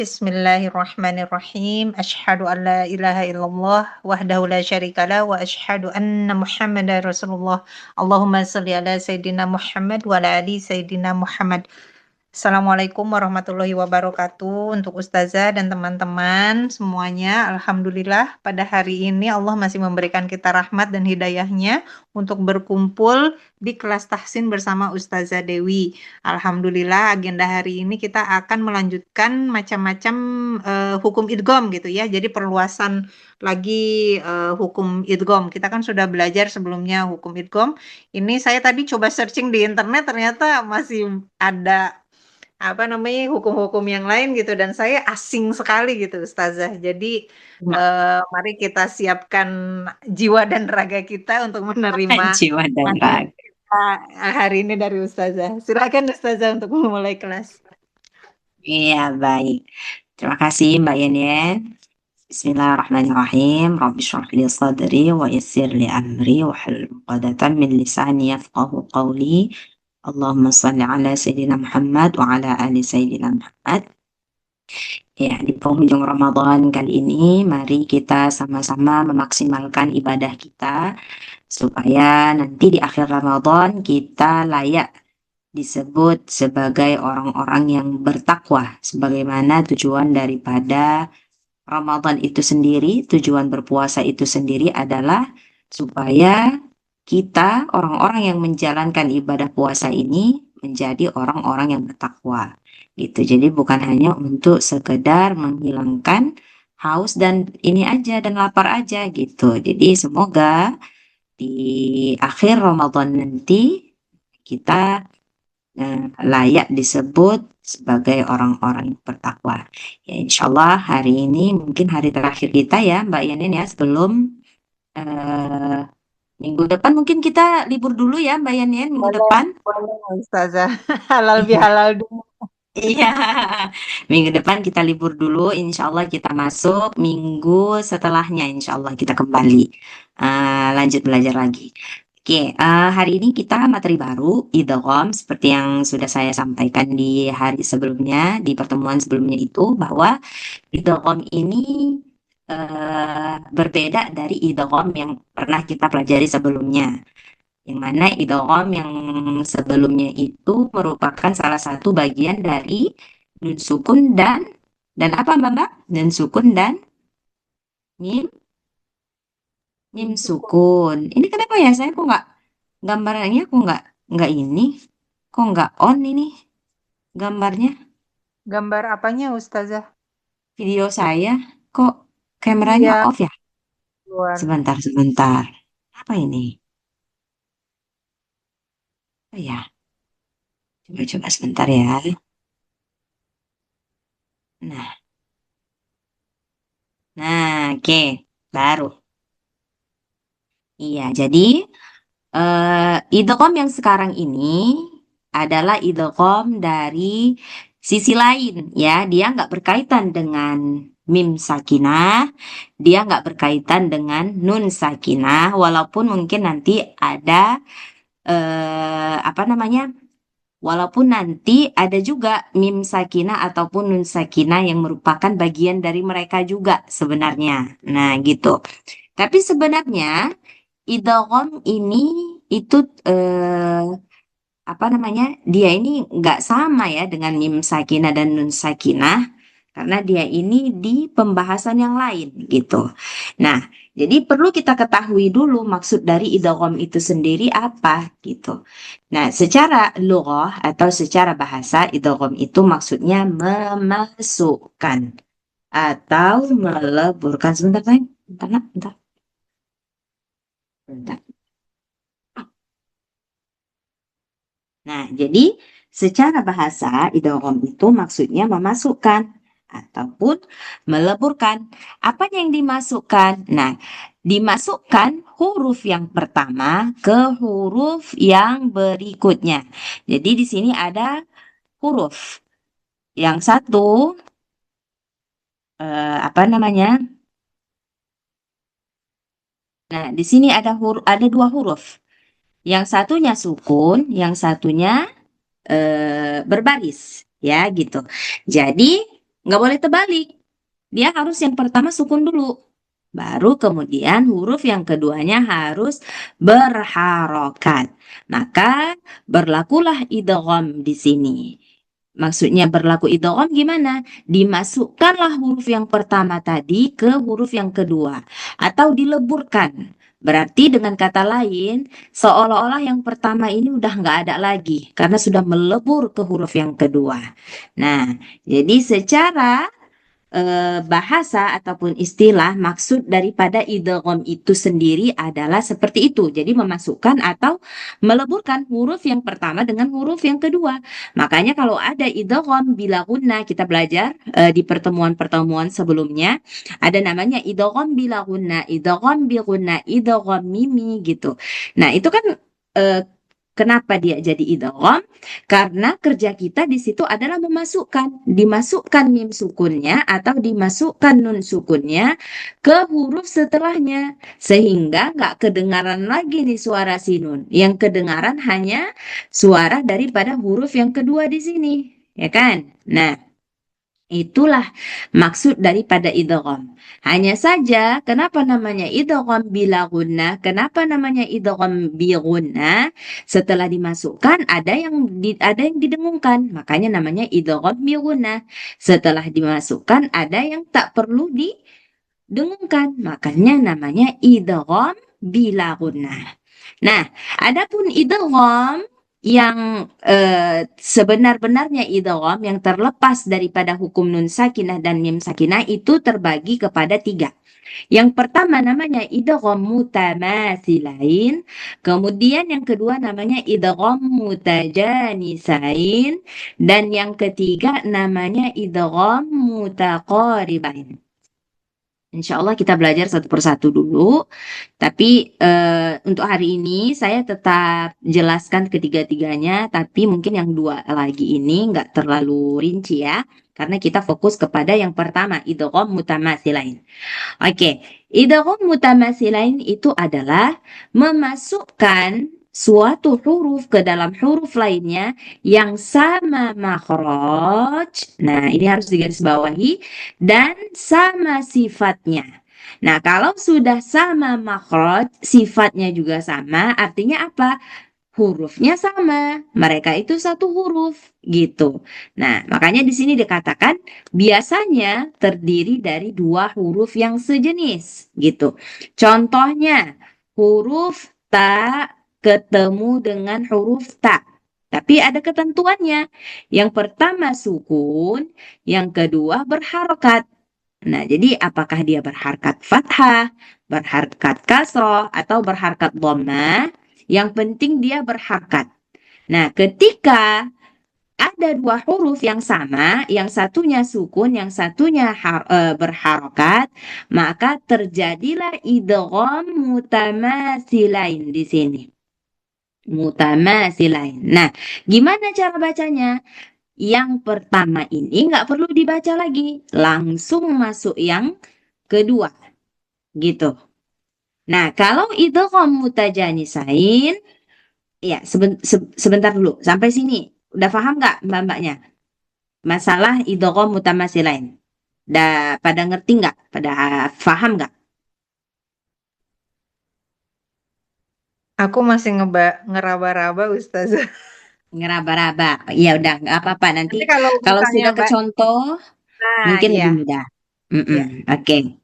Bismillahirrahmanirrahim. Asyhadu an la ilaha illallah wahdahu la syarikalah wa asyhadu anna Muhammadar Rasulullah. Allahumma shalli ala Sayyidina Muhammad wa ala ali Sayyidina Muhammad. Assalamualaikum warahmatullahi wabarakatuh untuk Ustazah dan teman-teman semuanya. Alhamdulillah pada hari ini Allah masih memberikan kita rahmat dan hidayahnya untuk berkumpul di kelas tahsin bersama Ustazah Dewi. Alhamdulillah agenda hari ini kita akan melanjutkan macam-macam hukum idgham gitu ya. Jadi perluasan lagi hukum idgham. Kita kan sudah belajar sebelumnya hukum idgham. Ini saya tadi coba searching di internet ternyata masih ada hukum-hukum yang lain gitu dan saya asing sekali gitu Ustazah. Jadi Nah, mari kita siapkan jiwa dan raga kita untuk menerima jiwa dan materi raga. kita hari ini dari Ustazah. Silakan Ustazah untuk memulai kelas. Iya, baik. Terima kasih Mbak Yen. Bismillahirrahmanirrahim. Rabbi shrah li sadri wa yassir li amri wa hlul 'uqdatam min lisani yafqahu qawli. Allahumma shalli ala Sayyidina Muhammad wa ala ali Sayyidina Muhammad. Ya, di penghujung Ramadan kali ini, mari kita sama-sama memaksimalkan ibadah kita supaya nanti di akhir Ramadan kita layak disebut sebagai orang-orang yang bertakwa, sebagaimana tujuan daripada Ramadan itu sendiri, tujuan berpuasa itu sendiri adalah supaya kita orang-orang yang menjalankan ibadah puasa ini menjadi orang-orang yang bertakwa gitu. Jadi bukan hanya untuk sekedar menghilangkan haus dan ini aja dan lapar aja gitu. Jadi semoga di akhir Ramadan nanti kita layak disebut sebagai orang-orang yang bertakwa. Ya, insya Allah hari ini mungkin hari terakhir kita ya, Mbak Yanin ya, sebelum eh, minggu depan mungkin kita libur dulu ya, Mbak Yanin, minggu Boleh, depan. boleh Ustazah. Halal bihalal dulu. Iya, minggu depan kita libur dulu. Insya Allah kita masuk minggu setelahnya. Insya Allah kita kembali lanjut belajar lagi. Oke, hari ini kita materi baru, idgham, seperti yang sudah saya sampaikan di hari sebelumnya, di pertemuan sebelumnya itu, bahwa idgham ini berbeda dari idgham yang pernah kita pelajari sebelumnya. Yang mana idgham yang sebelumnya itu merupakan salah satu bagian dari nun sukun dan apa Mbak? Nun sukun dan mim mim sukun. Ini kenapa ya saya kok nggak gambarnya kok nggak ini? Kok nggak on ini gambarnya? Gambar apanya Ustazah? Video saya kok kameranya Iya, off ya? luar. Sebentar. Apa ini? Oh ya, coba-coba sebentar ya. Nah, oke, baru. Iya, jadi idgham yang sekarang ini adalah idgham dari sisi lain ya. Dia nggak berkaitan dengan mim sakinah, dia nggak berkaitan dengan nun sakinah, walaupun mungkin nanti ada apa namanya? Walaupun nanti ada juga mim sakinah ataupun nun sakinah yang merupakan bagian dari mereka juga sebenarnya. Nah, gitu. Tapi sebenarnya idgham ini itu apa namanya? Dia ini nggak sama ya dengan mim sakinah dan nun sakinah karena dia ini di pembahasan yang lain gitu. Nah, jadi perlu kita ketahui dulu maksud dari idgham itu sendiri apa gitu. Nah, secara lughah atau secara bahasa idgham itu maksudnya memasukkan atau meleburkan. Sebentar, sayang. Bentar, nak. Bentar. Bentar. Nah, jadi secara bahasa idgham itu maksudnya memasukkan ataupun meleburkan. Apa yang dimasukkan? Nah, dimasukkan huruf yang pertama ke huruf yang berikutnya. Jadi di sini ada huruf. Yang satu apa namanya? Nah, di sini ada dua huruf. Yang satunya sukun, yang satunya berbaris, ya gitu. Jadi Nggak boleh terbalik. Dia harus yang pertama sukun dulu. Baru kemudian huruf yang keduanya harus berharokat. Maka berlakulah idgham di sini. Maksudnya berlaku idgham gimana? Dimasukkanlah huruf yang pertama tadi ke huruf yang kedua atau dileburkan. Berarti dengan kata lain, seolah-olah yang pertama ini udah nggak ada lagi karena sudah melebur ke huruf yang kedua. Nah, jadi secara bahasa ataupun istilah maksud daripada idgham itu sendiri adalah seperti itu. Jadi memasukkan atau meleburkan huruf yang pertama dengan huruf yang kedua. Makanya kalau ada idgham bila gunna kita belajar di pertemuan-pertemuan sebelumnya ada namanya idgham bila gunna, idgham bi gunna, idgham mimi gitu. Nah, itu kan eh, kenapa dia jadi idgham? Karena kerja kita di situ adalah dimasukkan mim sukunnya atau dimasukkan nun sukunnya ke huruf setelahnya, sehingga nggak kedengaran lagi nih suara si nun. Yang kedengaran hanya suara daripada huruf yang kedua di sini, ya kan? Nah, itulah maksud daripada idgham. Hanya saja, kenapa namanya idgham bila gunnah? Kenapa namanya idgham bi gunnah? Setelah dimasukkan ada yang didengungkan, makanya namanya idgham bi gunnah. Setelah dimasukkan ada yang tak perlu didengungkan, makanya namanya idgham bila gunnah. Nah, adapun idgham yang sebenar-benarnya idgham yang terlepas daripada hukum nun sakinah dan mim sakinah itu terbagi kepada tiga. Yang pertama namanya idgham mutamatsilain, kemudian yang kedua namanya idgham mutajanisain, dan yang ketiga namanya idgham mutaqaribain. Insya Allah kita belajar satu persatu dulu. Tapi untuk hari ini saya tetap jelaskan ketiga-tiganya, tapi mungkin yang dua lagi ini nggak terlalu rinci ya, karena kita fokus kepada yang pertama, idgham mutamatsilain. Oke, idgham mutamatsilain itu adalah memasukkan suatu huruf ke dalam huruf lainnya yang sama makhraj. Nah, ini harus digarisbawahi dan sama sifatnya. Nah, kalau sudah sama makhraj, sifatnya juga sama, artinya apa? Hurufnya sama, mereka itu satu huruf gitu. Nah, makanya di sini dikatakan biasanya terdiri dari dua huruf yang sejenis gitu. Contohnya, huruf ta ketemu dengan huruf ta. Tapi ada ketentuannya. Yang pertama sukun, yang kedua berharokat. Nah, jadi apakah dia berharkat fathah, berharkat kasroh, atau berharkat dhammah? Yang penting dia berharkat. Nah, ketika ada dua huruf yang sama, yang satunya sukun, yang satunya berharokat, maka terjadilah idgham mutamatsilain di sini. Mutamatsilain. Nah, gimana cara bacanya? Yang pertama ini nggak perlu dibaca lagi, langsung masuk yang kedua, gitu. Nah, kalau idgham mutajanisain, ya sebentar dulu, sampai sini. Udah paham nggak mbak-mbaknya? Masalah idgham mutamatsilain. Udah pada ngerti nggak? Pada paham nggak? Aku masih ngeraba-raba Ustazah. Ngeraba-raba. Ya udah, nggak apa-apa. Nanti Nanti kalau kalau misalnya sudah ke Mbak, contoh, nah mungkin iya, lebih mudah. Mm-mm, iya. oke.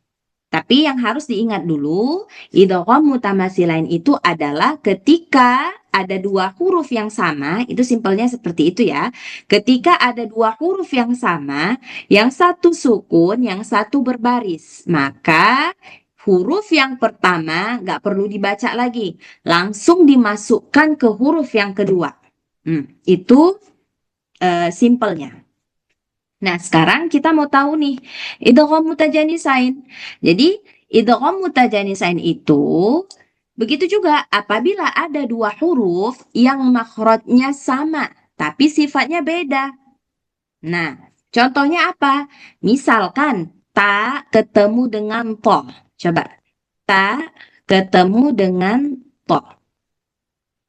Tapi yang harus diingat dulu, idgham mutamatsilain itu adalah ketika ada dua huruf yang sama, itu simpelnya seperti itu ya. Ketika ada dua huruf yang sama, yang satu sukun, yang satu berbaris, maka huruf yang pertama nggak perlu dibaca lagi, langsung dimasukkan ke huruf yang kedua. Itu simpelnya. Nah, sekarang kita mau tahu nih, idgham mutajanisain. Jadi, idgham mutajanisain itu begitu juga apabila ada dua huruf yang makhrajnya sama, tapi sifatnya beda. Nah, contohnya apa? Misalkan ta ketemu dengan to. Coba, ta ketemu dengan to.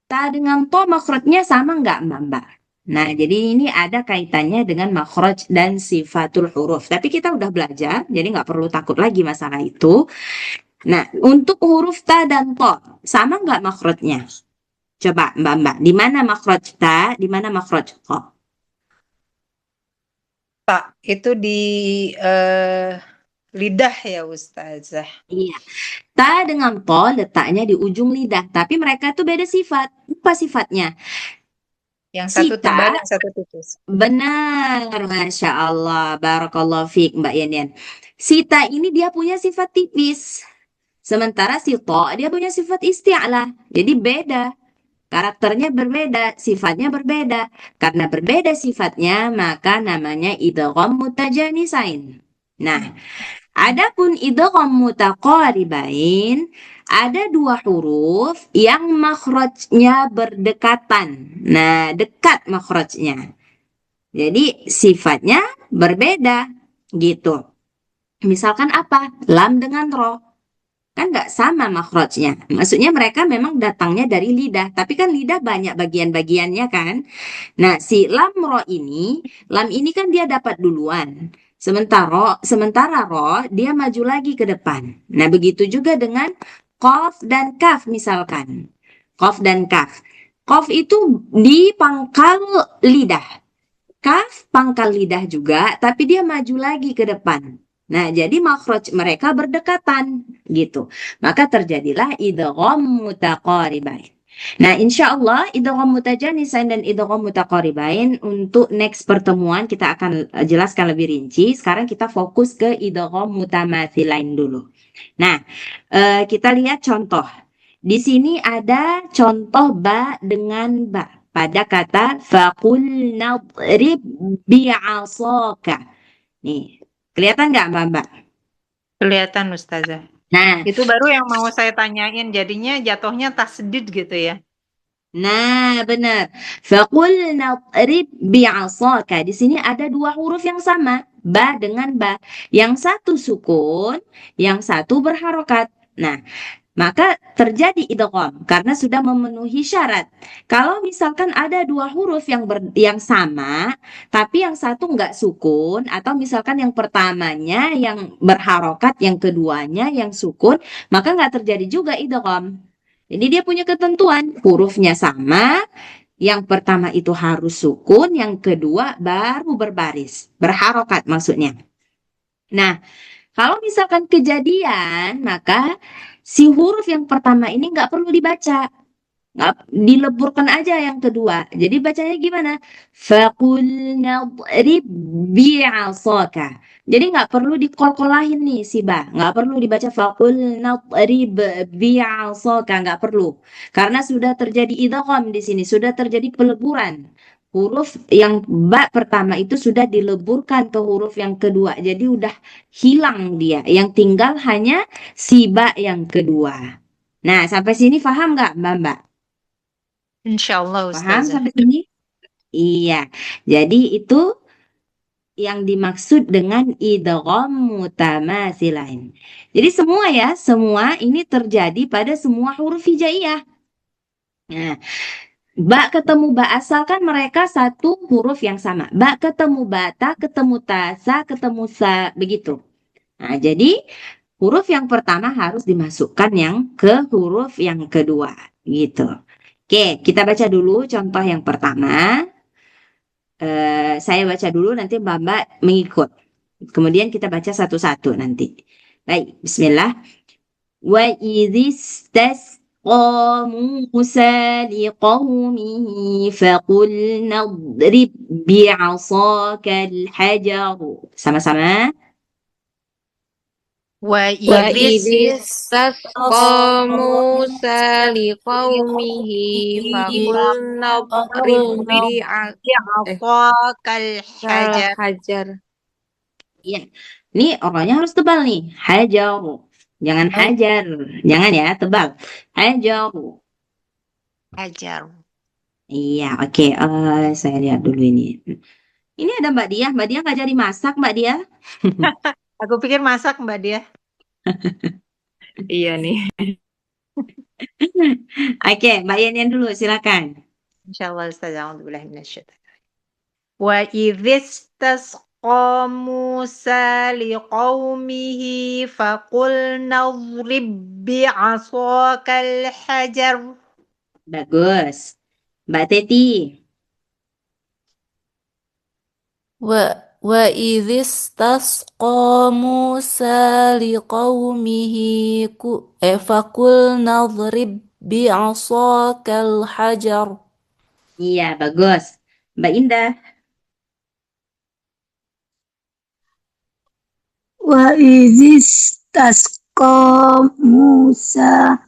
Ta dengan to makhrajnya sama nggak, Mbak? Nah, jadi ini ada kaitannya dengan makhraj dan sifatul huruf. Tapi kita udah belajar, jadi nggak perlu takut lagi masalah itu. Nah, untuk huruf ta dan to, sama nggak makhrajnya? Coba Mbak, di mana makhraj ta, di mana makhraj to? Tak, itu di eh, lidah ya Ustazah. Iya, ta dengan to letaknya di ujung lidah, tapi mereka tuh beda sifat. Apa sifatnya? Yang Si satu tebal, ta yang satu tipis. benar, Masya Allah, Barakallahu fiik Mbak Yenian. Sita ini dia punya sifat tipis, sementara si to dia punya sifat isti'lah. Jadi beda, karakternya berbeda, sifatnya berbeda. Karena berbeda sifatnya, maka namanya idgham mutajanisain. Nah, adapun idgham mutaqaribain, ada dua huruf yang makhrajnya berdekatan. Nah, dekat makhrajnya. Jadi sifatnya berbeda gitu. Misalkan apa? Lam dengan ro. Kan nggak sama makhrajnya. Maksudnya mereka memang datangnya dari lidah. Tapi kan lidah banyak bagian-bagiannya kan. Nah si lam ini kan dia dapat duluan. Sementara ro, dia maju lagi ke depan. Nah begitu juga dengan kof dan kaf misalkan. Kof dan kaf. Kof itu di pangkal lidah. Kaf pangkal lidah juga, tapi dia maju lagi ke depan. Nah, jadi makhraj mereka berdekatan gitu. Maka terjadilah idgham mutaqaribain. Nah, insya Allah idgham mutajanisain dan idgham mutaqaribain untuk next pertemuan kita akan jelaskan lebih rinci. Sekarang kita fokus ke idgham mutamatsilain dulu. Nah, kita lihat contoh. Di sini ada contoh ba dengan ba pada kata faqul nadrib bi'asaka. Nih, kelihatan nggak Mbak? Kelihatan Ustazah. Nah, Itu baru yang mau saya tanyain, jadinya jatuhnya tasdid gitu ya. nah benar. Faqul nadrib bi'asaka. Di sini ada dua huruf yang sama, ba dengan ba. Yang satu sukun, yang satu berharokat. Nah, maka terjadi idgham karena sudah memenuhi syarat. Kalau misalkan ada dua huruf yang sama, tapi yang satu nggak sukun, atau misalkan yang pertamanya yang berharokat, yang keduanya yang sukun, maka nggak terjadi juga idgham. Jadi dia punya ketentuan, hurufnya sama, yang pertama itu harus sukun, yang kedua baru berbaris, berharokat maksudnya. Nah, kalau misalkan kejadian, maka si huruf yang pertama ini nggak perlu dibaca, nggak dileburkan aja yang kedua. Jadi bacanya gimana? Fakulna nadrib bi'asaka. Jadi nggak perlu dikol-kolahin nih si ba, nggak perlu dibaca fakulna nadrib bi'asaka, nggak perlu. Karena sudah terjadi idgham di sini, sudah terjadi peleburan. Huruf yang ba pertama itu sudah dileburkan ke huruf yang kedua. Jadi udah hilang dia. Yang tinggal hanya si ba yang kedua. Nah, sampai sini paham nggak, Mbak? Insya Allah Paham Ustazah. sampai sini? Iya. Jadi itu yang dimaksud dengan idgham mutamatsilain. Jadi semua ya, semua ini terjadi pada semua huruf hijaiyah. Nah, ba ketemu ba asal kan mereka satu huruf yang sama. Ba ketemu bata, ketemu tasa, ketemu sa, begitu. Nah, jadi huruf yang pertama harus dimasukkan yang ke huruf yang kedua, gitu. Oke, kita baca dulu contoh yang pertama. Saya baca dulu, nanti Mbak mengikut. Kemudian kita baca satu-satu nanti. Baik, Bismillah. Wa istasqa Musa liqaumihi faqul nadrib bi'asaka al-hajar. Sama-sama. Wa idis وإذ استسقى موسى لقومه فقلنا اضرب bi'asakal hajar. الحجر. Iya. Ini orangnya harus tebal nih. Hajar. Jangan hajar. Jangan ya, tebal. Hajar. Hajar. Iya, oke. Saya lihat dulu ini. Ini ada Mbak Dia. Mbak Dia nggak jadi masak, Mbak Dia. Aku pikir masak Mbak Dia. Iya nih. Oke, Mbak Yenian dulu, silakan. Insya Allah Ustazah. Alhamdulillah minasyaitonir rajim. Wa idhistasqa Musa liqaumihi faqulna idhrib bi'asakal hajar. Bagus. Mbak Teti. وإذ استسقى موسى لقومه فقلنا اضرب بعصاك الحجر. Iya, bagus. Mbak Indah. وإذ استسقى موسى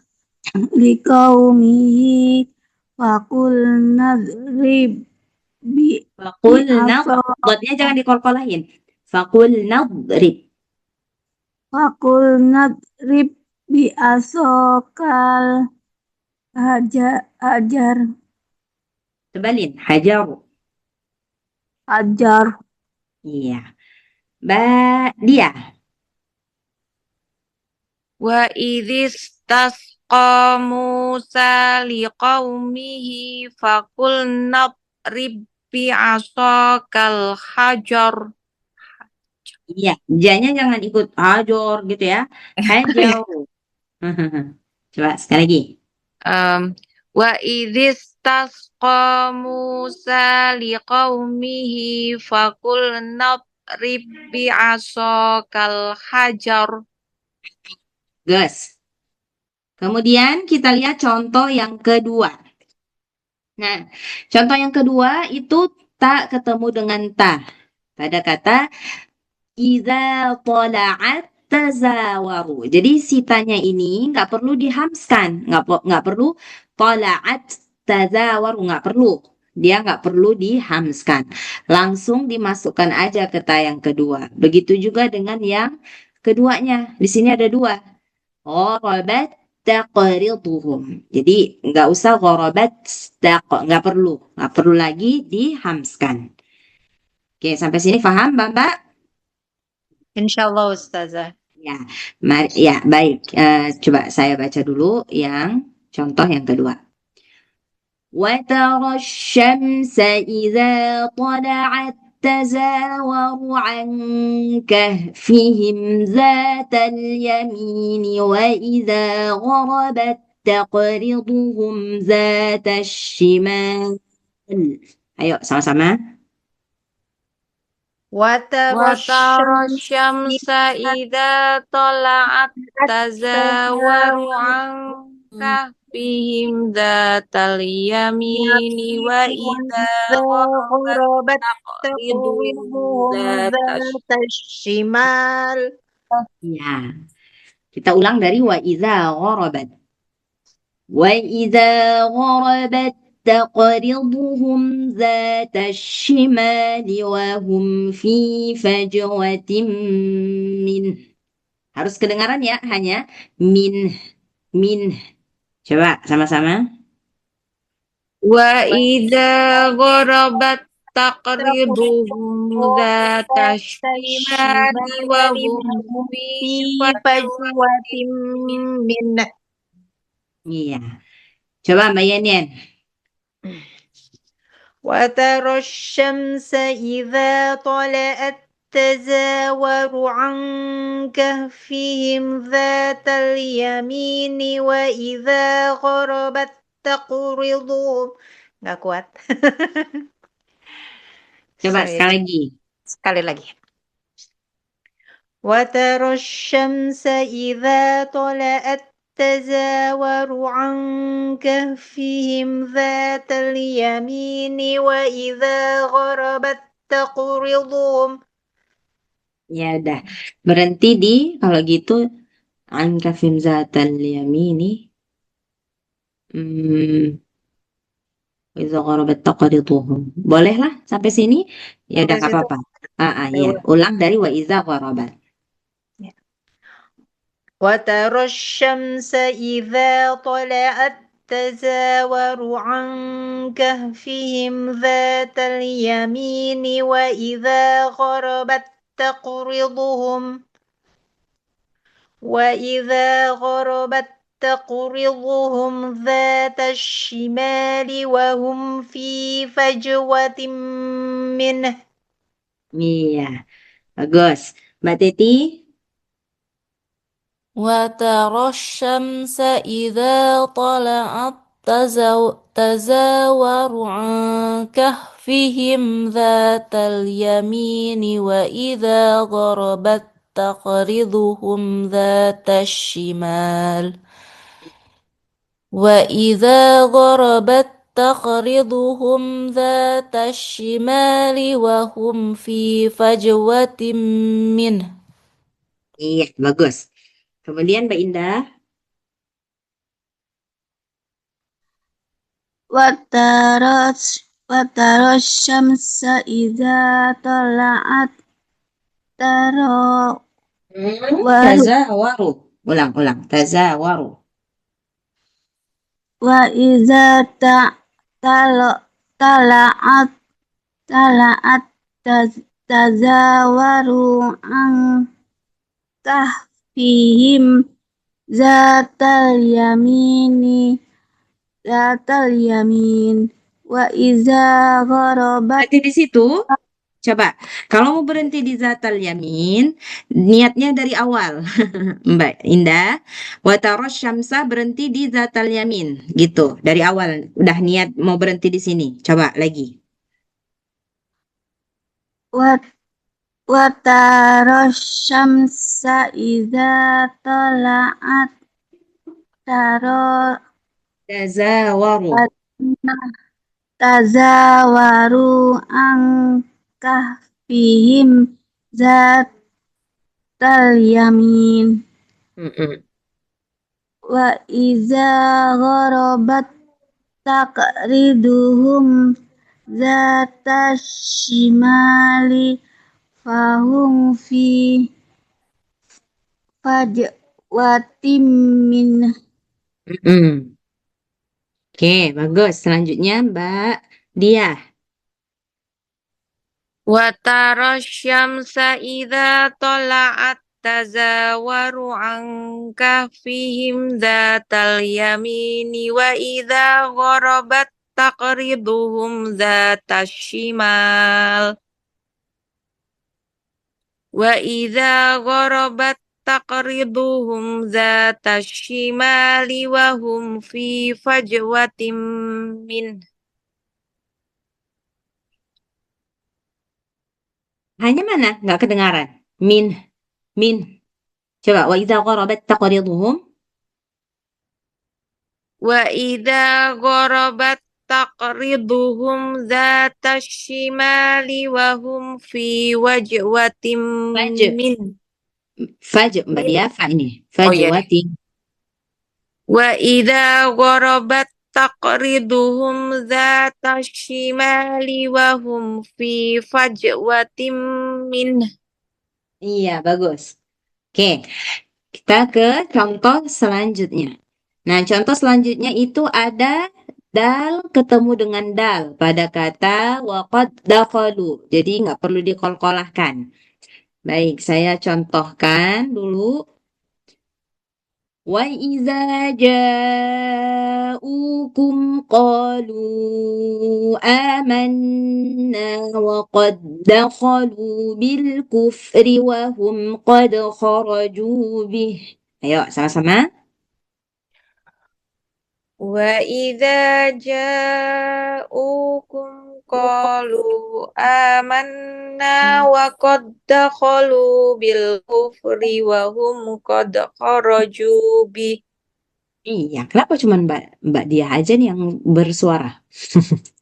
لقومه فقلنا اضرب Fakul بعصاك Dotnya jangan dikol-kolahin. Fakul nadrib. فقلنا اضرب بعصاك الحجر Tebalin. Hajar. حجر Iya. Mbak Dia. وإذ استسقى موسى لقومه فقلنا اضرب بعصاك الحجر. Iya. Janya jangan ikut hajor gitu ya. Hajar. Coba sekali lagi. وإذ استسقى موسى لقومه فقلنا اضرب بعصاك الحجر. Gus. Kemudian kita lihat contoh yang kedua. Nah, contoh yang kedua itu tak ketemu dengan ta. Pada kata iza tola'at tazawaru. Jadi si tanya ini nggak perlu dihamskan, nggak perlu tola'at tazawaru, nggak perlu. Dia nggak perlu dihamskan. Langsung dimasukkan aja ke ta yang kedua. Begitu juga dengan yang keduanya. Di sini ada dua. Gharabat taqriduhum. Jadi nggak usah gharabat nggak perlu lagi dihamskan. Oke, sampai sini paham, Mbak? Insyaallah Ustazah. Ya, ya baik. Coba saya baca dulu yang contoh yang kedua. وترى الشمس إذا طلعت تزاور عن كهفهم ذات اليمين وإذا غربت تقرضهم ذات الشمال. Ayo sama-sama. Watara وترى الشمس إذا طلعت تزاور عن كهفهم ذات اليمين وإذا غربت gharabat تقرضهم taqriduhum ذات zata shimal. Ya, kita ulang dari wa iza gharabat. وإذا غربت تقرضهم ذات الشمال وهم في فجوة منه. Harus kedengaran ya, hanya min. Coba sama-sama. وإذا غربت تقرضهم ذات الشمال وهم في فجوة minna. Iya. Coba Mbak Yenien. وترى الشمس إذا طلعت تزاور عن كهفهم ذات اليمين وإذا غربت تقرضهم. Nggak kuat. Coba Saya sekali lagi. sekali lagi. وترى الشمس إذا طلعت تزاور عن كهفهم ذات اليمين وإذا غربت تقرضهم. Ya udah. Berhenti di kalau gitu ankafim zatal yamini. Iza gharabat taqriduhum. Bolehlah sampai sini? Ya udah Sampai nggak situ. apa-apa. Ya. Ulang dari wa iza gharabat. وترى الشمس إذا طلعت تزاور عن كهفهم ذات اليمين وإذا غربت تقرضهم ذات الشمال وهم في فجوة منه. Iya, bagus. Mbak Teti? وترى الشمس إذا طلعت تزاور عن كهفهم ذات اليمين وإذا غربت تقرضهم ذات الشمال وإذا غربت تقرضهم ذات الشمال وهم في فجوة منه. Iya, bagus. Kemudian Mbak Indah? وترى الشمس إذا طلعت تزاور Tazawaru. Ulang. Tazawaru. وإذا طلعت تزاوروا عن كهفهم ذات اليمين وإذا غربت. Berarti di situ, coba. Kalau mau berhenti di Zatal Yamin, niatnya dari awal. Mbak Indah, Wataros Syamsa berhenti di Zatal Yamin. Gitu, dari awal. Udah niat mau berhenti di sini. Coba lagi. وترى الشمس إذا طلعت Tazawaru. تزاوروا عن كهفهم ذات اليمين Mm-mm. وإذا غربت تقرضهم ذات الشمال فهم في فجوة منه. Mm-mm. Oke, bagus. Selanjutnya Mbak Diah. وترى الشمس إذا طلعت تزاور عن كهفهم ذات اليمين وإذا غربت تقرضهم ذات الشمال وإذا غربت تقرضهم ذات الشمال وهم في فجوة منه. Hanya mana? Nggak kedengaran. Min. Coba. Wa idza qarabat taqriduhum. وإذا غربت تقرضهم ذات الشمال وهم في وجوة Faj. منه. Mbak Diah, fa ini. Oh iya. Fajwati. وإذا غربت تقرضهم ذات الشمال وهم في فجوة منه. Iya, bagus. Oke, kita ke contoh selanjutnya. Nah, contoh selanjutnya itu ada dal ketemu dengan dal pada kata waqad dakhalu. Jadi nggak perlu dikolkolahkan. Baik, saya contohkan dulu. Wa iza ja'ukum qalu amanna wa qad dakhalu bil kufri wa hum qad kharaju bih. Ayo, sama-sama. وإذا جاءوكم قالوا آمنا وقد دخلوا بالكفر وهم قد خرجوا به. Iya, kenapa cuma Mbak Dia aja nih yang bersuara?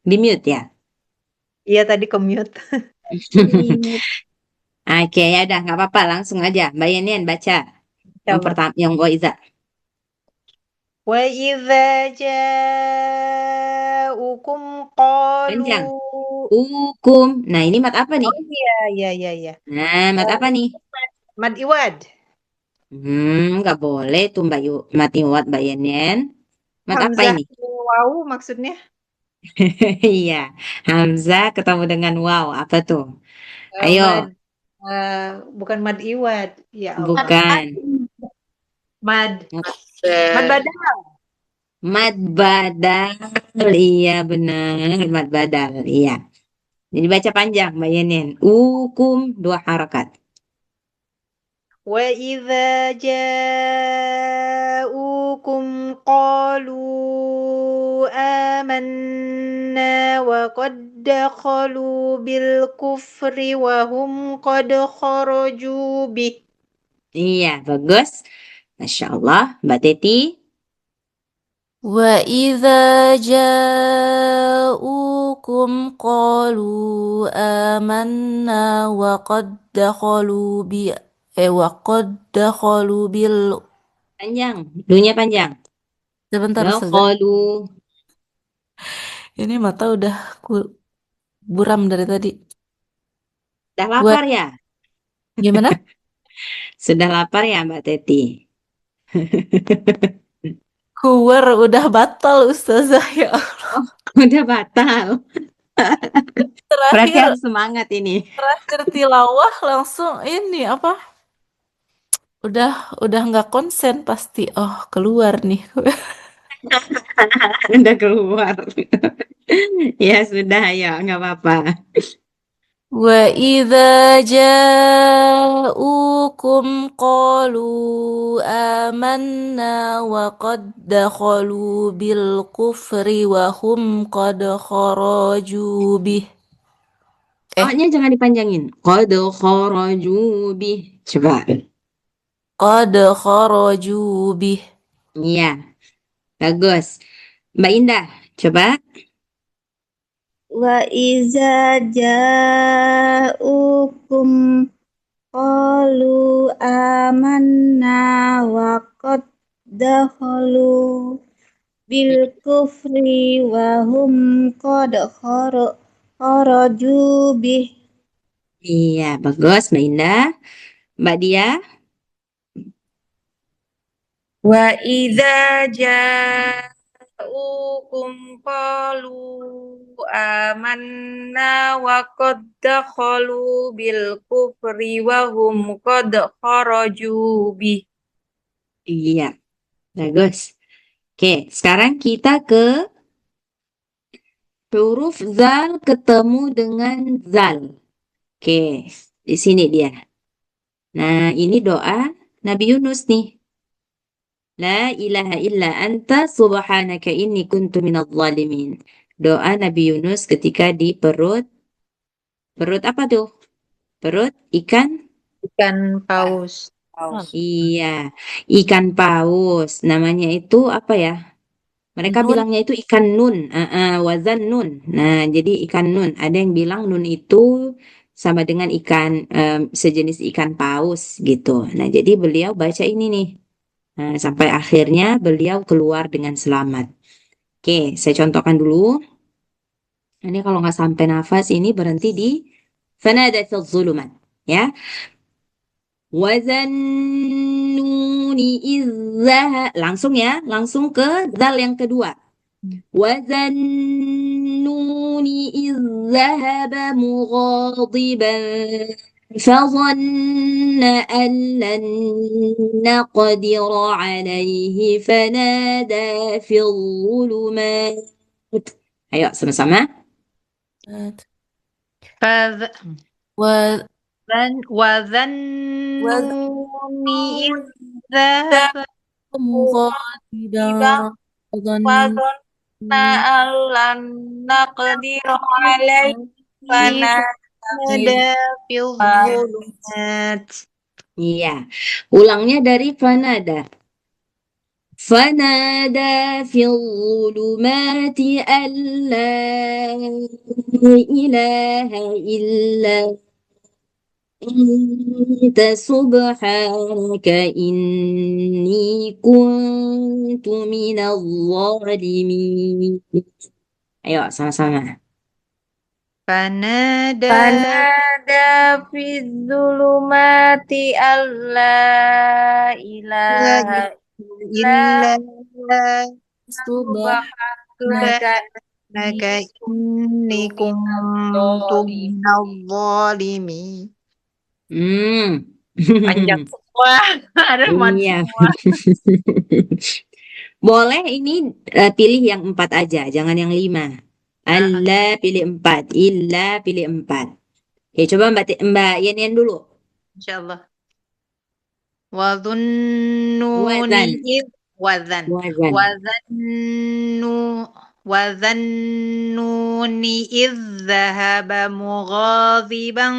Di mute ya? Iya tadi ke-mute. Oke, ya udah nggak apa-apa, langsung aja. Mbak Yenian baca yang Coba. pertama, yang Waiza. Wa idza ja'ukum Panjang. qalu. Hukum. Nah, ini mat apa nih? Oh iya. Nah, mat apa nih? Mad iwad. Nggak boleh tuh mat iwat Mbak Yenian. Mat apa Hamzah ini? wawu maksudnya? Iya, Hamzah ketemu dengan waw. Apa tuh? Ayo, Mad bukan mad iwad. Ya Allah. bukan. Mad badal. Mad badal. Iya, benar. Mad badal. Iya. Jadi baca panjang, Mbak Yenin. Ukum 2 harakat. وإذا جاءوكم قالوا آمنا وقد دخلوا بالكفر وهم قد خرجوا به. Iya, bagus. Masya Allah. Mbak Teti. وإذا جاءوكم قالوا آمنا وقد دخلوا Panjang. Dunya panjang. sebentar Dakhalu. ini mata udah buram dari tadi. Sudah lapar ya? Gimana? Sudah lapar ya, Mbak Teti? Kuwer udah batal Ustazah ya. Oh, udah batal. Berarti Terakhir harus semangat ini. tilawah langsung ini apa? Udah nggak konsen pasti. Oh, keluar nih. Udah keluar. Ya sudah, ya nggak apa-apa. وَإِذَا جَاءُوكُمْ قَالُوا آمَنَّا وَقَدْ دَخَلُوا بِالْكُفْرِ وَهُمْ قَدْ خَرَجُوا بِهِ. Ohnya jangan dipanjangin. Qad kharaju bih. Coba. قَدْ خَرَجُوا بِهِ. Iya, bagus. Mbak Indah, coba. Wa iza ja'ukum qalu amanna wa qad dakhalu bil kufri wa hum qad kharaju bih. Iya, bagus Mbak Indah. Mbak Dia. وإذا جاءوكم قالوا آمنا وقد دخلوا بالكفر وهم قد خرجوا به. Iya, bagus. Oke, sekarang kita ke huruf zal ketemu dengan zal. Oke, di sini dia. Nah, ini doa Nabi Yunus nih. La ilaha illa anta subhanaka inni kuntu minadh dhalimin. Doa Nabi Yunus ketika di perut apa tuh? Perut ikan? Ikan paus. Iya, ikan paus. Namanya itu apa ya? Mereka Nun. bilangnya itu ikan nun, wazan nun. Nah, jadi ikan nun. Ada yang bilang nun itu sama dengan ikan sejenis ikan paus gitu. Nah, jadi beliau baca ini nih. Nah, sampai akhirnya beliau keluar dengan selamat. Oke, saya contohkan dulu. Ini kalau nggak sampai nafas ini berhenti di fanadatil zulumat. Ya. Wazannuni izzaha. Langsung ya, langsung ke zal yang kedua. Wazannuni izzahaba mughadiban فظن أن لن نقدر عليه فنادى في الظلمات. Ayo sama-sama. وظنوني إذ ذهب مغاضبا وظن أن لن نقدر عليه فنادى في الظلمات. Iya, ulangnya dari fanada. Fanada fil zulumati an la ilaha illa anta subhanaka inni kuntu minadh dhalimin. Ayo sama-sama. فنادى في الظلمات أن لا إله إلا سبحانك إنك إني كنت من الظالمين. Panjang semua. Ada Iya. semua. Boleh ini pilih yang 4 aja, jangan yang 5. Alla pilih 4. Illa pilih 4. Oke, coba Mbak Yan dulu. Insyaallah. Wadhunnuni Wazan. id wazan. Wazan. Wazannu wazannuni idh dhahaba mughadiban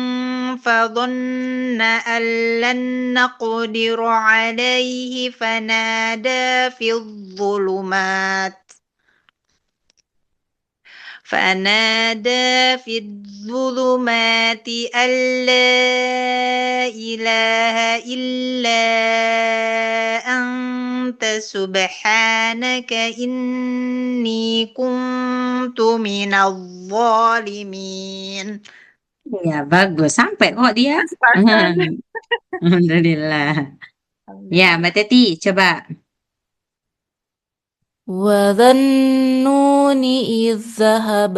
fadhanna an lan naqdiru alayhi fanada fi dhulumat فنادى في الظلمات أن لا إله إلا أنت سبحانك إني كنت من الظالمين. Ya, bagus. Sampai kok dia. Alhamdulillah. Ya, Mbak Teti, coba. وذنون إذ ذهب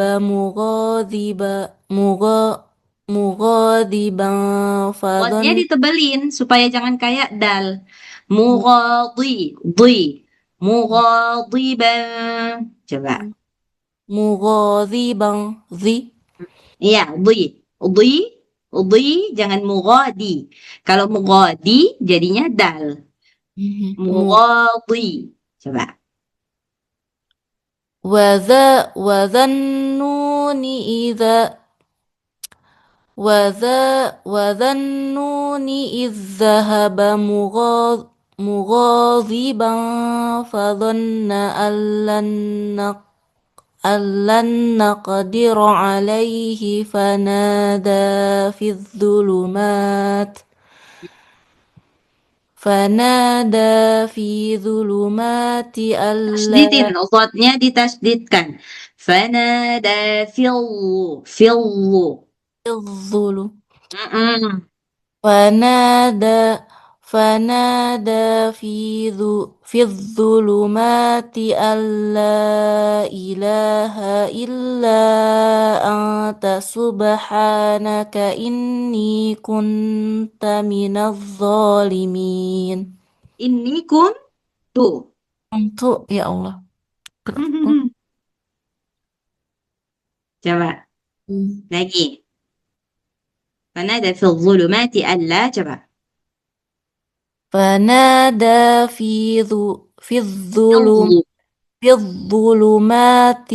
مغاضبا Wadnya فظن ditebelin supaya jangan kayak dal. Di. Mughadiban. Coba. مغاضبا Iya, di. Di, jangan mughadi. Kalau mughadi, jadinya dal. Mughadi. Coba. وذنون إذ ذهب مغاضبا فظن أن لن نقدر عليه فنادى في ظلمات أن لا Tasdidin, dotnya ditasdidkan. Fanada fillu. الظلم Mm-mm. فنادى في الظلمات أن لا إله إلا أنت سبحانك إني كنت من الظالمين. Ini kuntu. Untuk ya Allah. Coba lagi. Fanada fil zulumati alla. Coba. فنادى في الظلم Allu. في الظلمات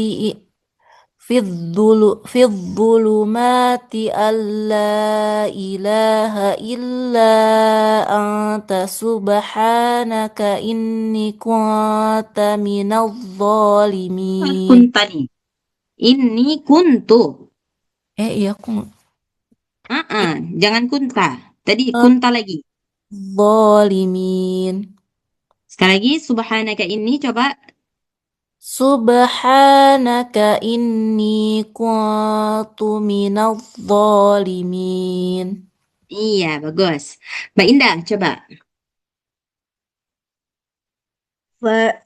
في الظلمات أن لا إله إلا أنت سبحانك إني كنت من الظالمين. Kunta nih. Ini kuntu. Iya Jangan kunta. Tadi kunta lagi. Zalimin. Sekali lagi, subhanaka ini coba. Subhanaka inni kuntu minadh zalimin. Iya, bagus. Mbak Indah, coba. Fa-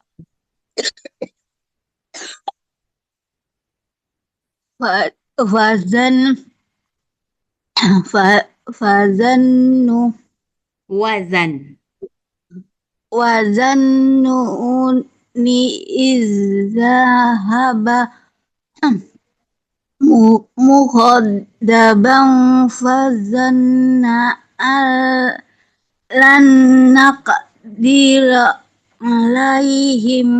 fa- Fazan Fazannu Wazan. Wazannuni izzahaba mukhadaban fazanna lan naqdira alaihim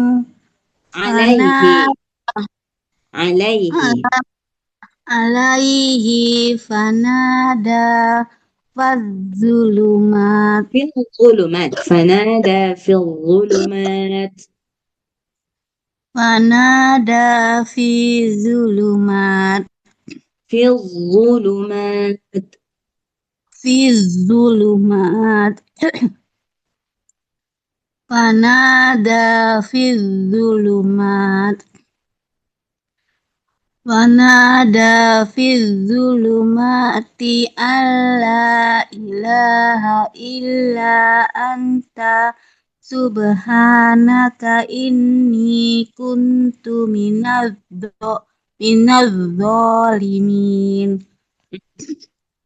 Alaihi. Alaihi. alaihi fanada fadzulumat في الظلمات فنادى في الظلمات fanada fi zulumat في الظلمات fi zulumat fanada fi zulumat Wanada fi zulumati alla ilaha illa anta subhanaka inni kuntu minadh zalimin.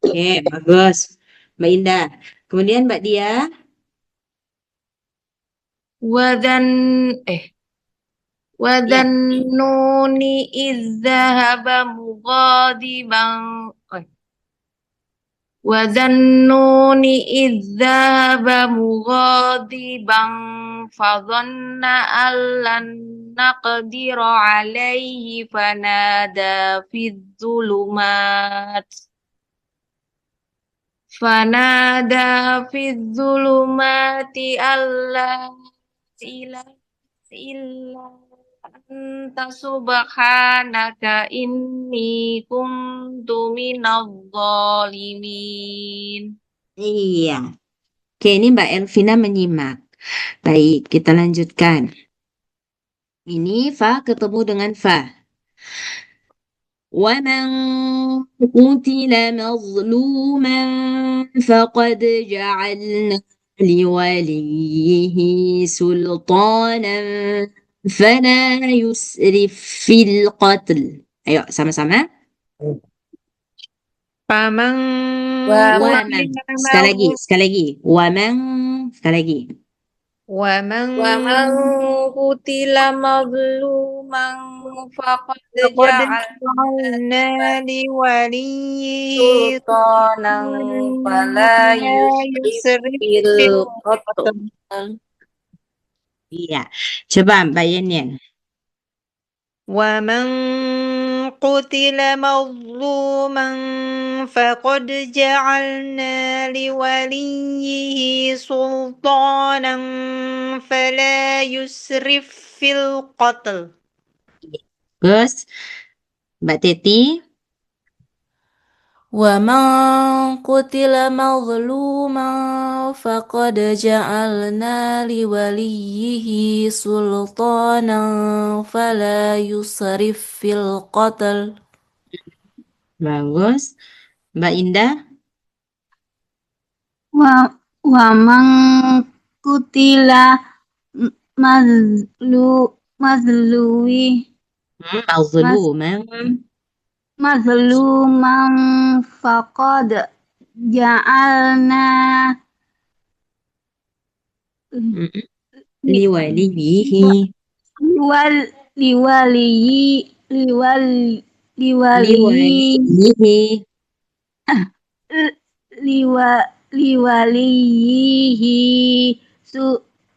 Oke, bagus Mbak Indah. Kemudian Mbak Dia. Wadan Wadannuni idzahaba mughadiban. Wadannuni idzahaba mughadiban fadhanna allan naqdira alaihi fanada fid dhulumat. Fanada fid dhulumati alla ilaha illa anta subhanaka inni kuntu minadh dhalimin. Iya. Oke, ini Mbak Elvina menyimak. Baik, kita lanjutkan. Ini fa ketemu dengan fa. ومن قتل مظلوما فقد جعلنا لوليه سلطانا فلا يسرف في القتل. Ayo sama-sama. Faman Waman. Sekali lagi. Waman. Sekali lagi. waman Waman qutila mazluman faqad faqad ja'alna ja'alna liwaliyhi sultanan fala yusrif fil qatl. Iya. Coba Mbak Yenyen. ومن قتل مظلوما فقد جعلنا لوليه سلطانا فلا يسرف في القتل. Terus Mbak Teti. ومن قتل مظلوما فقد جعلنا لوليه سلطانا فلا يسرف في القتل. Bagus. Mbak Indah. Waman kutila mazluwi mazluman faqad ja'alna Liwalihi. liwaliyihi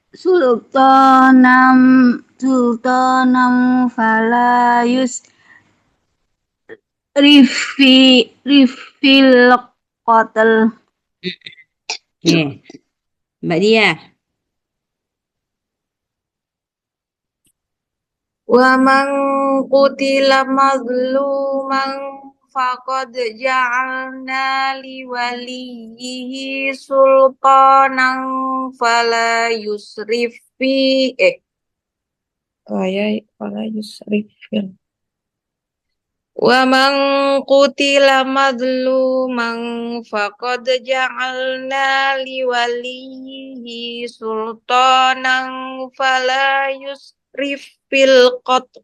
sultanam falayus rifil qatl. Oke. Mbak Dia. Waman qutila mazluman faqad ja'alna liwaliyhi sultanan fala yusrif fi fala yusrif fil. Waman qutila mazluman faqad ja'alna liwaliyhi sultanan fala yusrif fil qatl.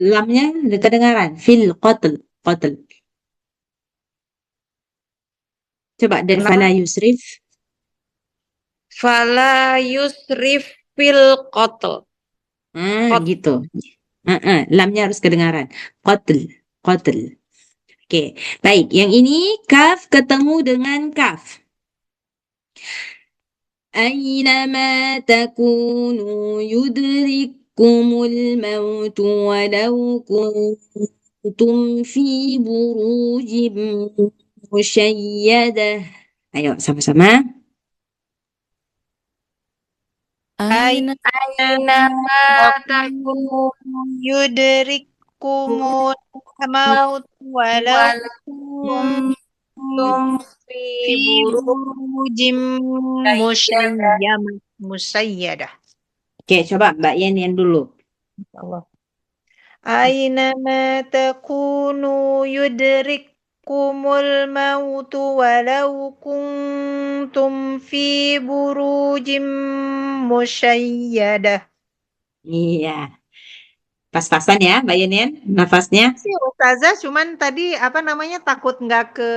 Lamnya kedengaran. Fil qatl. Qatl. Coba dan fala yusrif. Fala yusrif fil qatl. Gitu. Lamnya harus kedengaran. Qatl. Qatl. Oke. Baik. Yang ini kaf ketemu dengan kaf. أينما تكونوا يدرككم الموت ولو كنتم في بروج مشيدة. Ayo sama-sama. Aina Aynama takunu yudrikkumul maut walau kuntum fi fi burujim musayyadah. Oke, coba Mbak Yen dulu. Allah. Aynama takunu yudrikkumul maut walau kuntum fi burujim musayyadah. Iya. Pas-pasan ya Mbak Yen, nafasnya. Sih Ustazah, cuman tadi apa namanya takut nggak ke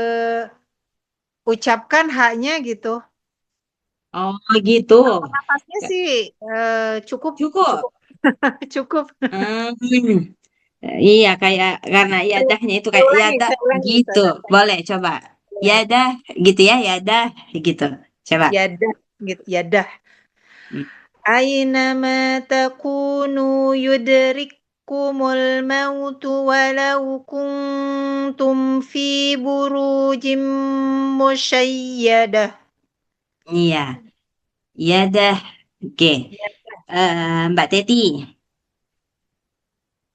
ucapkan haknya gitu. Oh gitu. Nafasnya sih cukup Cukup. Cukup. Iya, kayak karena yadahnya itu kayak yadah Saya ulangi, gitu. Ustazah. Boleh coba. Yadah gitu ya, yadah gitu. Coba. Yadah, gitu. Yadah. Hmm. Aynama takunu yudrikkumul mautu walau kuntum fi burujim musyayyadah. Iya, yadah. Oke. Mbak Teti.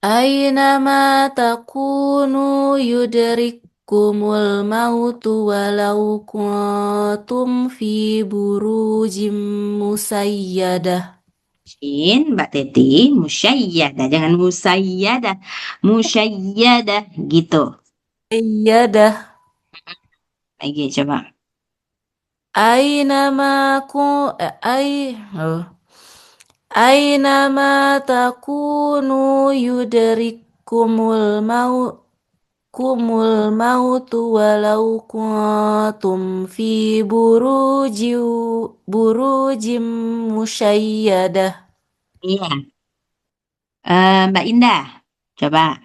Aynama takunu yudrikkumul mautu walau kuntum fi burujim musayyadah. Shin, Mbak Teti, musyayyadah. Jangan musayyadah. Musyayyadah gitu. Sayyadah. Lagi coba. Aynama ku Aynama takunu yudrikkumul maut kumul mautu walau kuntum fi burujim musyayyadah. Iya. Mbak Indah. Coba.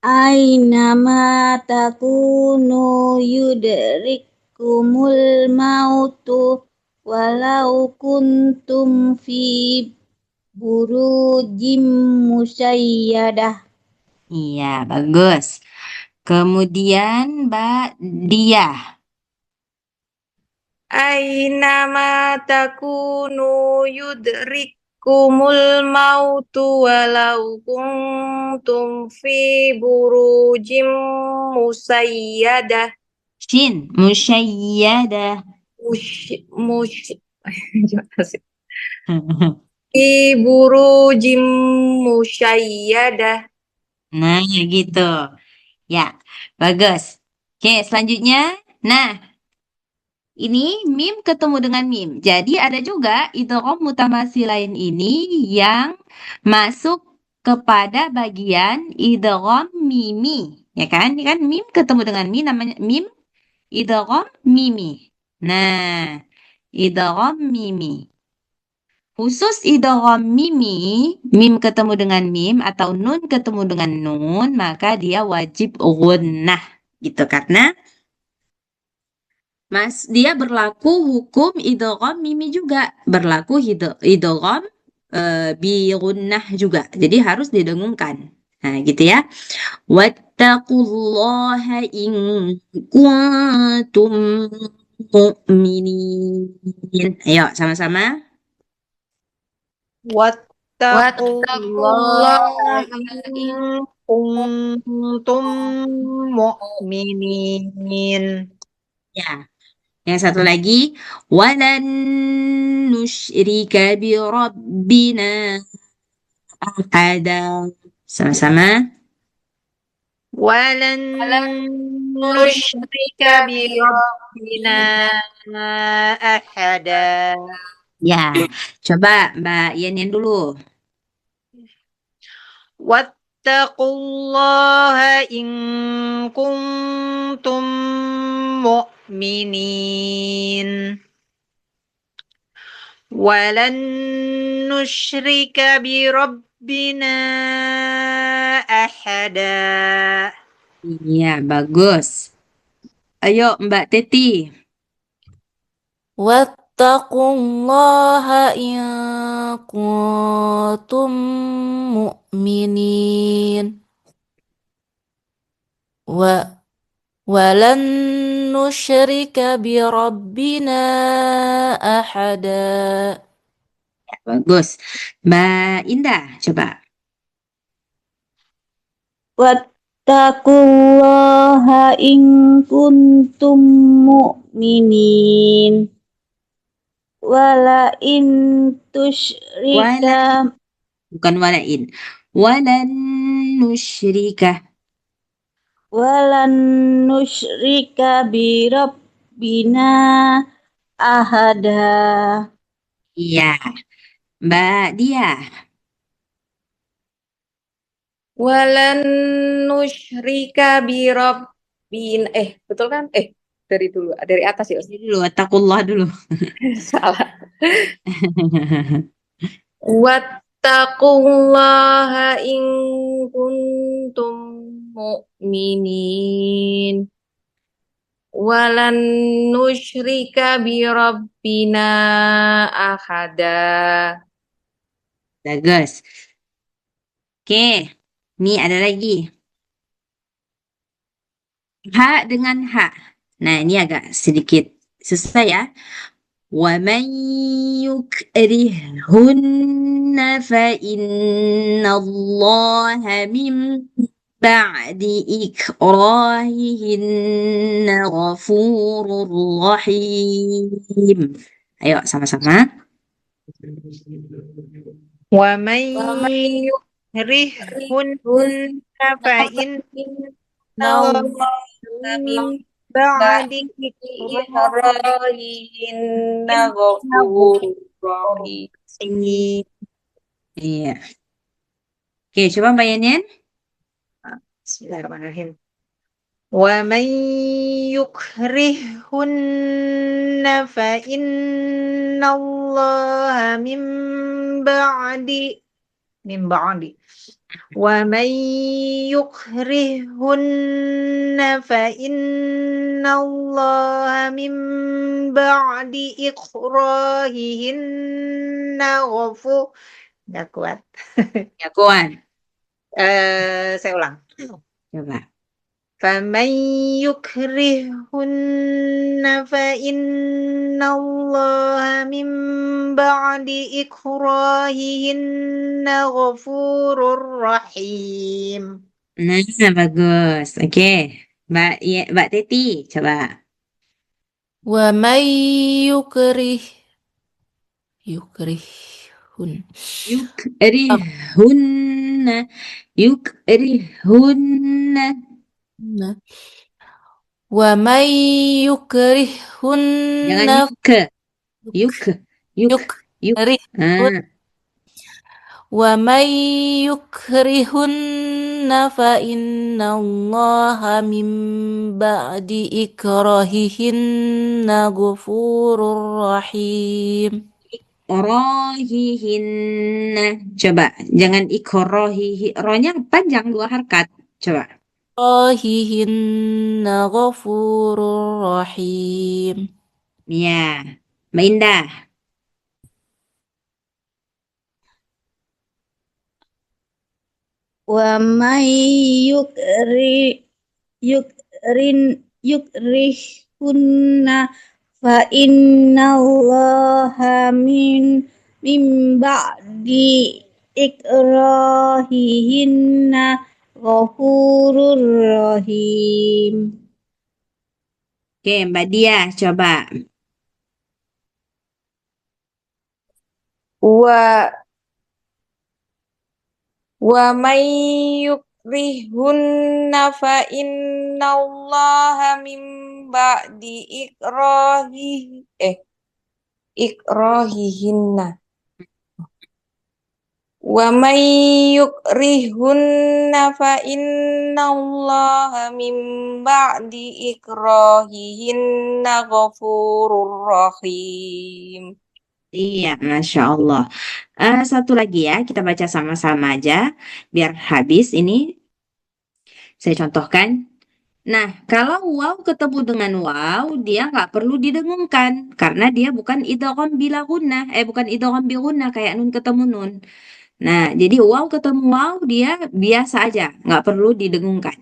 Aynama takunu yudrikkumul mautu walau kuntum fi burujim musayyadah. Iya, bagus. Kemudian Mbak Diah. Aynama takunu yudrikkumul mautu walau kuntum fi burujim musayyadah. Shin, musyayyadah. Mush fi burujim musayyadah. Nah, gitu. Ya, bagus. Oke, selanjutnya. Nah, ini mim ketemu dengan mim. Jadi ada juga idgham mutamatsilain ini yang masuk kepada bagian idgham mimi. Ya kan? Ini kan mim ketemu dengan mim namanya mim idgham mimi. Nah, idgham mimi. Khusus idgham mimi, mim ketemu dengan mim atau nun ketemu dengan nun, maka dia wajib gunnah. Gitu karena dia berlaku hukum idgham mimi juga, berlaku idgham bi gunnah juga. Jadi harus didengungkan. Nah, gitu ya. Wattaqullaha in kuntum mu'minin. Ayo sama-sama. Wattaqullah Wattaqullaha in kuntum mu'minin. Ya, yang satu lagi, walan nusyrika bi rabbina ahada. Sama-sama. Walan nusyrika bi rabbina ahada. Ya, coba Mbak Yenin dulu. Wattaqullaha in kuntum mu'minin. Walan nusyrika bi rabbina ahada. Iya, bagus. Ayo Mbak Teti. Wattaqullaha in kuntum mu'minin. Walan nusyrika bi rabbina ahada. Ya, bagus. Mbak Indah, coba. Wattaqullaha in kuntum mu'minin. Wala in tusyrika Bukan walain. Walan nusyrika. walan nusyrika bi rabbina ahada. Iya. Mbak Dia. walan nusyrika bi rabbin betul kan? Dari dulu, dari atas ya, Ustaz. Dulu, wattaqullah dulu. Salah. Wattaqullaha in kuntum mu'minin. Walan nusyrika bi rabbina ahada. Bagus. Oke, ini ada lagi. Ha dengan ha. Nah, ini agak sedikit susah ya. وَمَنْ يُكْرِههُنَّ فَإِنَّ اللَّهَ مِنْ بَعْدِ إِكْرَاهِهِنَّ غَفُورٌ رَحِيمٌ. Ayo sama-sama. ومن Waman يكرههن فإن الله من min بعد ikrahihinna إكراههن ghafurur rahim. Iya. Oke, coba Mbak Yanin. Bismillahirrahmanirrahim. ومن يكرههن فإن الله من بعد ومن يكرههن فإن الله من بعد إكراههن غفور. Nggak kuat. Ya, Kuan. Saya ulang. Coba. فمن يكرههن فإن الله من بعد إكراههن غفور رحيم. Nah, bagus. Oke. Mbak Teti, coba. ومن يكرههن Yukrihunna. Yukrihunna. ومن Jangan يكرههن yuk. Yuk. يكرههن Ah, ومن يكرههن فإن الله من بعد إكراههن غفور رحيم. Rohihinna. Coba. Jangan ikrohihi. Rohnya panjang 2 harkat. Coba. إكراههن غفور رحيم. Ya. Mbak Indah. ومن يكرهن فإن الله من بعد إكراههن غفور رحيم. Oke, Mbak Dia, coba. Wa man yukrihunna fa innallaha min ba'di ikrahihinna. Wa man yukrihunna fa innallaha min ba'di ikrahihinna ghafurur rahim. Iya, Masya Allah. Satu lagi ya, kita baca sama-sama aja, biar habis ini. Saya contohkan. Nah, kalau waw ketemu dengan waw, dia nggak perlu didengungkan, karena dia bukan idgham bila gunnah, bukan idgham bi gunnah kayak nun ketemu nun. Nah, jadi waw ketemu waw, dia biasa aja, nggak perlu didengungkan.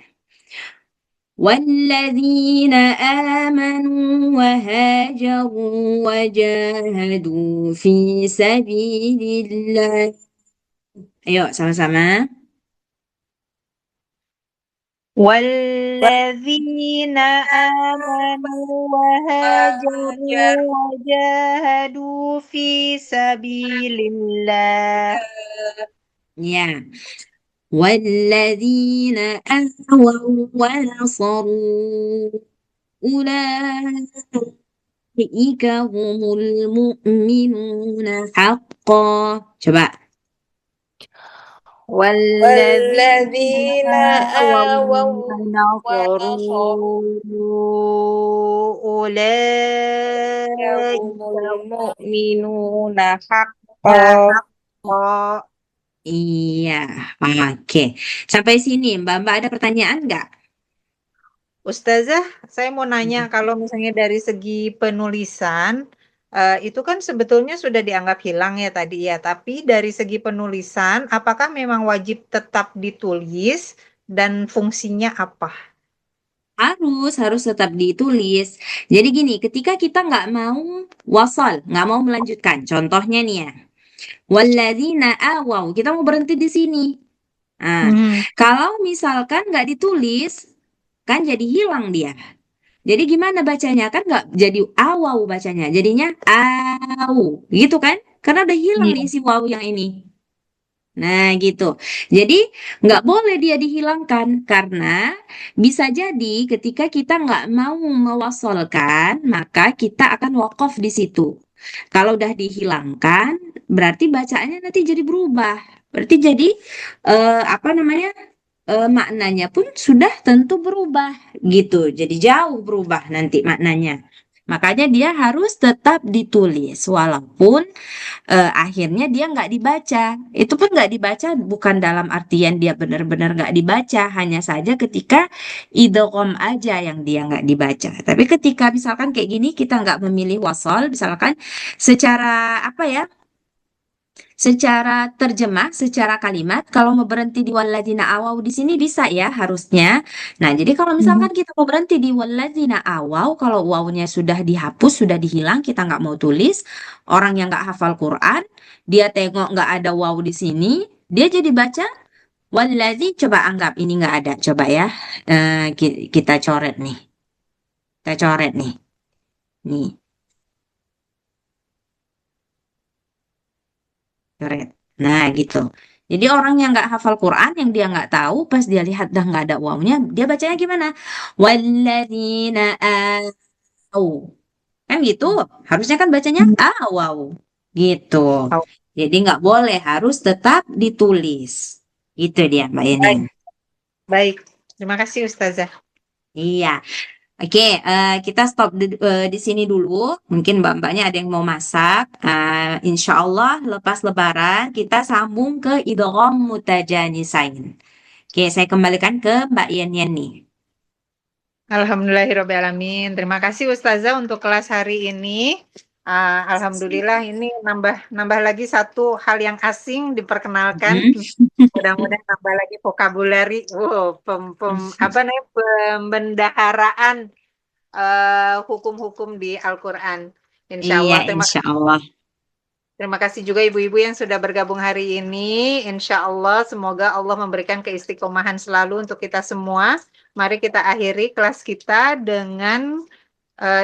والذين آمنوا وهاجروا وجاهدوا في سبيل الله. Ayo sama-sama. والذين آمنوا وهاجروا وجاهدوا في سبيل الله Ya. والذين آووا ونصروا أولئك هم المؤمنون حقا. Coba. والذين آووا ونصروا ونصروا أولئك humul mu'minuna haqqan. Oh, Iya, oke. Sampai sini, Mbak ada pertanyaan nggak? Ustazah, saya mau nanya Hmm. kalau misalnya dari segi penulisan, itu kan sebetulnya sudah dianggap hilang ya tadi ya, tapi dari segi penulisan, apakah memang wajib tetap ditulis dan fungsinya apa? Harus tetap ditulis. Jadi gini, ketika kita nggak mau wasal, nggak mau melanjutkan. Contohnya nih ya, walladzina awaw, kita mau berhenti di sini. Nah, Hmm, kalau misalkan nggak ditulis, kan jadi hilang dia. Jadi gimana bacanya? Kan nggak jadi awau bacanya. Jadinya au, gitu kan? Karena udah hilang nih iya. si waw yang ini. Nah, gitu. Jadi, nggak boleh dia dihilangkan karena bisa jadi ketika kita nggak mau mewasolkan, maka kita akan wakaf di situ. Kalau udah dihilangkan, berarti bacaannya nanti jadi berubah. Berarti jadi apa namanya? Maknanya pun sudah tentu berubah gitu. Jadi jauh berubah nanti maknanya. Makanya dia harus tetap ditulis walaupun akhirnya dia nggak dibaca. Itu pun nggak dibaca bukan dalam artian dia benar-benar nggak dibaca, hanya saja ketika idgham aja yang dia nggak dibaca. Tapi ketika misalkan kayak gini kita nggak memilih wasol, misalkan secara apa ya? Secara terjemah, secara kalimat, kalau mau berhenti di waladina awau di sini bisa ya harusnya. Nah, jadi kalau Hmm. misalkan kita mau berhenti di waladina awau, kalau wawunya sudah dihapus, sudah dihilang, kita nggak mau tulis, orang yang nggak hafal Quran, dia tengok nggak ada waw di sini, dia jadi baca waladzi, coba anggap ini nggak ada, coba ya. Kita coret nih, kita coret nih, coret. Nah, gitu. Jadi orang yang nggak hafal Quran, yang dia nggak tahu, pas dia lihat dah nggak ada wawnya, dia bacanya gimana? Walladzina au. Kan gitu. Harusnya kan bacanya awau. Gitu. Oh, Jadi nggak boleh, harus tetap ditulis. Itu dia, Mbak Yenin. baik, baik. Terima kasih Ustazah. Iya. Oke, kita stop di sini dulu. Mungkin mbak-mbaknya ada yang mau masak. Insya Allah lepas Lebaran kita sambung ke idgham mutajanisain. Oke, saya kembalikan ke Mbak Yen Yen nih. Alhamdulillahirrabbilalamin. Terima kasih Ustazah untuk kelas hari ini. Alhamdulillah ini nambah lagi satu hal yang asing diperkenalkan. Hmm. Mudah-mudahan nambah lagi vocabulary. Wow, apa namanya pembendaharaan hukum-hukum di Al-Quran. Insya Iya, Allah. insya Allah. Terima kasih juga ibu-ibu yang sudah bergabung hari ini. Insya Allah, semoga Allah memberikan keistiqomahan selalu untuk kita semua. Mari kita akhiri kelas kita dengan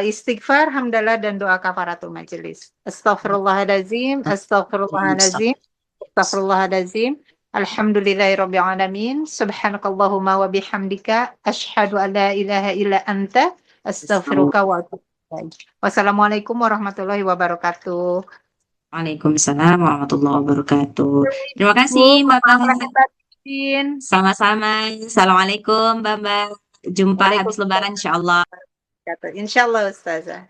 istighfar, hamdalah, dan doa kafaratul majelis. Astaghfirullahaladzim, astaghfirullahaladzim, astaghfirullahaladzim. Alhamdulillahirrabbilalamin. Subhanakallahumma wa bihamdika. Ashhadu an la ilaha illa anta. Astaghfiruka wa atubu ilaik. Wassalamualaikum warahmatullahi wabarakatuh. Waalaikumsalam warahmatullahi wabarakatuh. Terima Bu, kasih, Mbak. maaf lahir batin. Sama-sama. Assalamualaikum, Mbak. Jumpa habis Waalaikumsalam. Lebaran, insya Allah. Insya Allah, Ustazah.